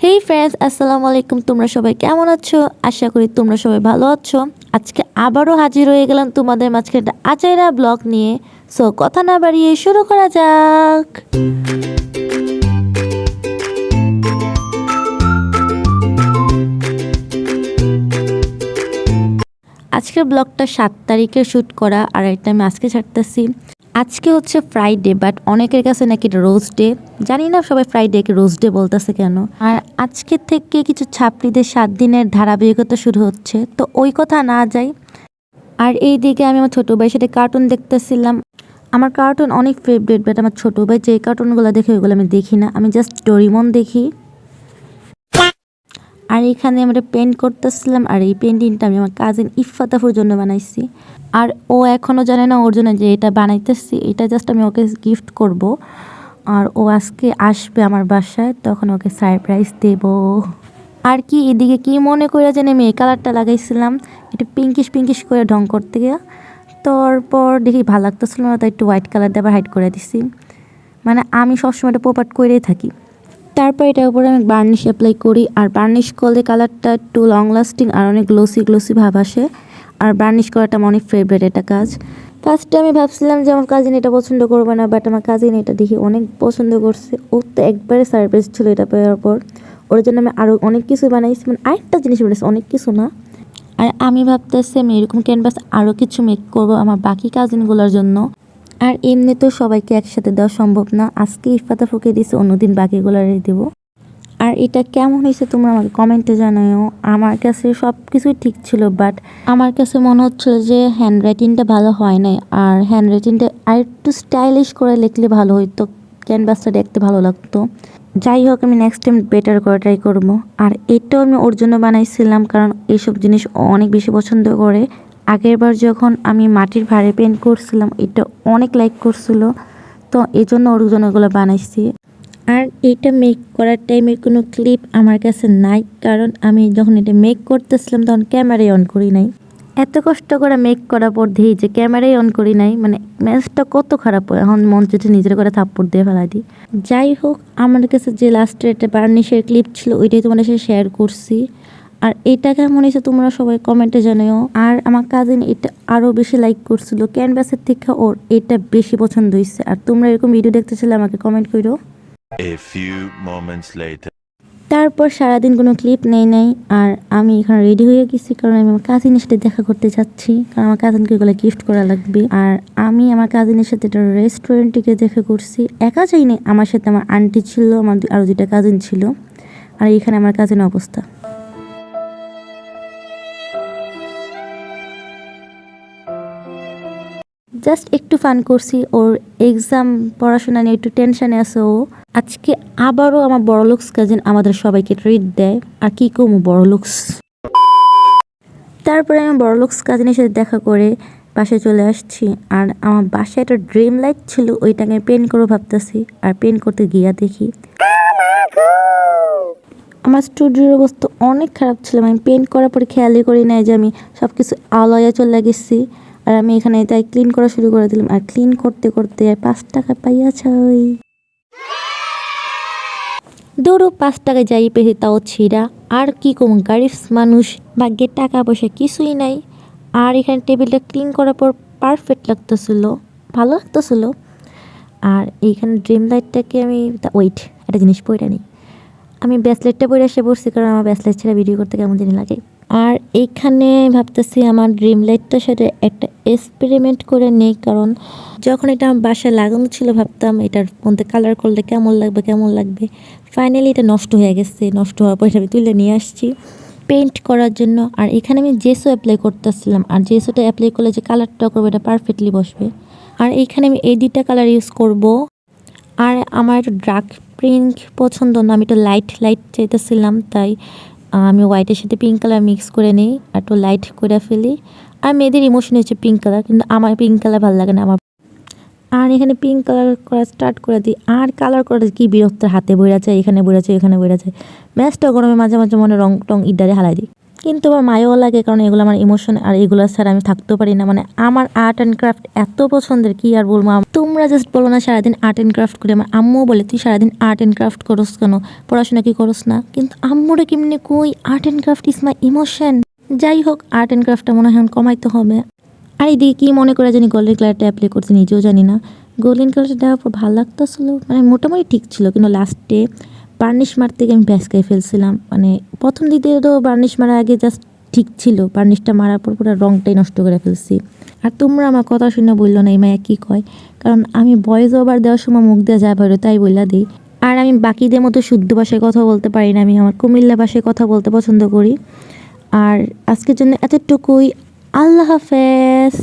হেই friends, আসসালামু আলাইকুম। তোমরা সবাই কেমন আছো? আশা করি তোমরা সবাই ভালো আছো। আজকে আবারও হাজির হয়ে গেলাম তোমাদের মাঝখানে একটা আচাইরা ব্লগ নিয়ে। সো কথা না বাড়িয়ে শুরু করা যাক। আজকের ব্লগটা 7 তারিখে শ্যুট করা, আর এটা আমি আজকে ছাড়তেছি। আজকে হচ্ছে ফ্রাইডে, বাট অনেকের কাছে নাকি এটা রোজ ডে। জানি না সবাই ফ্রাইডেকে রোজ ডে বলতেছে কেন। আর আজকে থেকে কিছু ছাত্রীদের 7 দিনের ধারাবাহিকতা শুরু হচ্ছে, তো ওই কথা না যাই। আর এই দিকে আমি আমার ছোটো ভাইয়ের সাথে কার্টুন দেখতেছিলাম। আমার কার্টুন অনেক ফেভারিট, বাট আমার ছোটো ভাই যে কার্টুনগুলো দেখে ওইগুলো আমি দেখি না, আমি জাস্ট ডোরেমন দেখি। আর এখানে আমরা পেন্ট করতেছিলাম, আর এই পেন্টিংটা আমি আমার কাজিন ইফাতাফুর জন্য বানাইছি। আর ও এখনও জানে না ওর জন্য যে এটা বানাইতেছি, এটা জাস্ট আমি ওকে গিফট করব। আর ও আজকে আসবে আমার বাসায়, তখন ওকে সারপ্রাইজ দেব। আর কি এদিকে কি মনে করে জানি আমি এই কালারটা লাগাইছিলাম, একটু পিঙ্কিশ পিঙ্কিশ করে ঢং করতে গিয়ে। তারপর দেখি ভালো লাগতেছিল না, তাই একটু হোয়াইট কালার দিয়ে আবার হাইড করে দিছি। মানে আমি সবসময় এটা পোপাট করেই থাকি। তারপর এটার উপরে আমি বার্নিশ অ্যাপ্লাই করি, আর বার্নিশ করলে কালারটা একটু লং লাস্টিং আর অনেক গ্লোসি গ্লোসি ভাব আসে। আর বার্নিশ করাটা আমার অনেক ফেভারিট একটা কাজ। ফার্স্টে আমি ভাবছিলাম যে আমার কাজিন এটা পছন্দ করবে না, বাট আমার কাজিন এটা দেখি অনেক পছন্দ করছে। ও তো একবারে সারপ্রাইজ ছিল এটা পাওয়ার পর। ওর জন্য আমি আরও অনেক কিছু বানাইছি, মানে আরেকটা জিনিস বানাইছি, অনেক কিছু না। আর আমি ভাবতেছি আমি এরকম ক্যানভাস আরও কিছু মেক করব আমার বাকি কাজিনগুলোর জন্য। আর এমনি তো সবাইকে একসাথে দেওয়া সম্ভব না, আজকে ইফাতা ফুকে দিয়েছে, অন্যদিন বাকিগুলোরই দেবো। আর এটা কেমন হয়েছে তোমরা আমাকে কমেন্টে জানাও। আমার কাছে সব কিছুই ঠিক ছিল, বাট আমার কাছে মনে হচ্ছিল যে হ্যান্ড রাইটিংটা ভালো হয় নাই। আর হ্যান্ড রাইটিংটা আর একটু স্টাইলিশ করে লিখলে ভালো হইতো, ক্যানভাসটা দেখতে ভালো লাগতো। যাই হোক, আমি নেক্সট টাইম বেটার করে ট্রাই করবো। আর এটাও আমি ওর জন্য বানাইছিলাম, কারণ এইসব জিনিস ও অনেক বেশি পছন্দ করে। আগের বার যখন আমি মাটির ভারে পেন্ট করছিলাম, এটা অনেক লাইক করছিল, তো এই জন্য ওর জন্য ওগুলো বানাইছি। আর এটা মেক করার টাইমের কোনো ক্লিপ আমার কাছে নাই, কারণ আমি যখন এটা মেক করতেছিলাম তখন ক্যামেরাই অন করি নাই। এত কষ্ট করে মেক করার পর দেখি যে ক্যামেরাই অন করি নাই, মানে ম্যাচটা কত খারাপ হয়। এখন মন চেয়েছে নিজের করে থাপ্পড় দিয়ে ফেলা দিই। যাই হোক, আমার কাছে যে লাস্টের একটা বার্নিশের ক্লিপ ছিল ওইটাই তোমাদের সাথে শেয়ার করছি। আর এটা কেমন হয়েছে তোমরা সবাই কমেন্টে জানাও। আর আমার কাজিন এটা আরও বেশি লাইক করছিল, ক্যানভাসের থেকে ওর এটা বেশি পছন্দ হয়েছে। আর তোমরা এরকম ভিডিও দেখতে চাইলে আমাকে কমেন্ট করো। A few moments later. তারপর সারাদিন কোনো ক্লিপ নেই নাই, আর আমি এখানে রেডি হয়ে গেছি, কারণ আমি আমার কাজিনের সাথে দেখা করতে যাচ্ছি, কারণ আমার কাজিনকে এগুলো গিফট করা লাগবে। আর আমি আমার কাজিনের সাথে একটা রেস্টুরেন্টে গিয়ে দেখা করছি, একা যাইনি, আমার সাথে আমার আন্টি ছিল, আমার আরও 2টা কাজিন ছিল। আর এখানে আমার কাজিনের অবস্থা। জাস্ট একটু ফান করছি, ওর এক্সাম পড়াশোনা নিয়ে একটু টেনশনে আছে ও। আজকে আবারও আমার বড়লোকস কাজিন আমাদের সবাইকে ট্রিট দেয়, আর কি কমু বড়লোকস। তারপরে আমি বড়লোকস কাজিনের সাথে দেখা করে বাসায় চলে আসছি। আর আমার বাসায় একটা ড্রিম লাইট ছিল, ওইটাকে আমি পেন্ট করবো ভাবতেছি। আর পেন্ট করতে গিয়া দেখি আমার স্টুডিওর অবস্থা অনেক খারাপ ছিল। আমি পেন্ট করার পরে খেয়ালই করি নাই যে আমি সব কিছু আলোয়া চলে গেছি। আর আমি এখানে তাই ক্লিন করা শুরু করে দিলাম, আর ক্লিন করতে করতে 5 টাকা পাইয়াছই। ধরো 5 টাকা যাই পেয়েছি, তাও ছিঁড়া। আর কি কম গাড়ির মানুষ, ভাগ্যের টাকা পয়সা কিছুই নাই। আর এখানে টেবিলটা ক্লিন করার পর পারফেক্ট লাগতেছিল, ভালো লাগতেছিল। আর এইখানে ড্রিম লাইটটাকে আমি ওয়েট একটা জিনিস পড়ে নিই। আমি ব্রেসলেটটা পরে এসে পড়ছি, কারণ আমার ব্রেসলেট ছাড়া ভিডিও করতে কেমন জানি লাগে। আর এইখানে ভাবতেছি আমার ড্রিম লাইটটার সাথে একটা এক্সপেরিমেন্ট করে নেই, কারণ যখন এটা আমার বাসায় লাগানো ছিল ভাবতাম এটার মধ্যে কালার করলে কেমন লাগবে কেমন লাগবে। ফাইনালি এটা নষ্ট হয়ে গেছে, নষ্ট হওয়ার পর এটা আমি তুলে নিয়ে আসছি পেন্ট করার জন্য। আর এখানে আমি জেসো অ্যাপ্লাই করতেছিলাম, আর জেসোটা অ্যাপ্লাই করলে যে কালারটা করবো এটা পারফেক্টলি বসবে। আর এইখানে আমি এই 2টা কালার ইউজ করব। আর আমার একটু ডার্ক পিঙ্ক পছন্দ না, আমি একটু লাইট লাইট চাইতেছিলাম, তাই আমি হোয়াইটের সাথে পিঙ্ক কালার মিক্স করে নিই আর একটু লাইট করে ফেলি। আর মেয়েদের ইমোশন হচ্ছে পিঙ্ক কালার, কিন্তু আমার পিঙ্ক কালার ভালো লাগে না আমার। আর এখানে পিঙ্ক কালার করা স্টার্ট করে দিই। আর কালার করা কি বিরক্ত, হাতে বইরা যায়, এখানে বইরা যায়, এখানে বইরা যায়। ম্যাচটা গরমে মাঝে মাঝে মনে রং টং ইডারে হালাই দিই। কিন্তু আমার মায়াও লাগে, কারণ এগুলো আমার ইমোশন, আর এগুলো ছাড়া আমি থাকতেও পারি না। মানে আমার আর্ট অ্যান্ড ক্রাফট এত পছন্দের, কি আর বলবো। তোমরা জাস্ট বলো না সারাদিন আর্ট অ্যান্ড ক্রাফট করি, আমার আম্মুও বলে তুই সারাদিন আর্ট অ্যান্ড ক্রাফট করস কেন, পড়াশোনা কি করস না? কিন্তু আম্মুরে কেমনি কই, art and craft is my emotion. যাই হোক, আর্ট অ্যান্ড ক্রাফটটা মনে হয় এখন কমাইতে হবে। আর এইদিকে কী মনে করে জানি গোল্ডেন কালারটা অ্যাপ্লাই করতে, নিজেও জানি না। গোল্ডেন কালারটা দেওয়ার পর ভালো লাগতেছিল, মানে মোটামুটি ঠিক ছিল, কিন্তু লাস্টে বার্নিশ মারতে গিয়ে আমি ভ্যাসকাই ফেলছিলাম। মানে প্রথম দিকে তো বার্নিশ মারার আগে জাস্ট ঠিক ছিল, বার্নিশটা মারার পর পুরো রংটাই নষ্ট করে ফেলছি। আর তোমরা আমার কথা শুনে বললো না এই মায়া কী কয়, কারণ আমি ভয়েস ওভার দেওয়ার সময় মুখ দিয়ে যা বেরো তাই বললা দিই। আর আমি বাকিদের মতো শুদ্ধ ভাষায় কথা বলতে পারি না, আমি আমার কুমিল্লা ভাষায় কথা বলতে পছন্দ করি। আর আজকের জন্য এতটুকুই। আল্লাহ হাফেজ।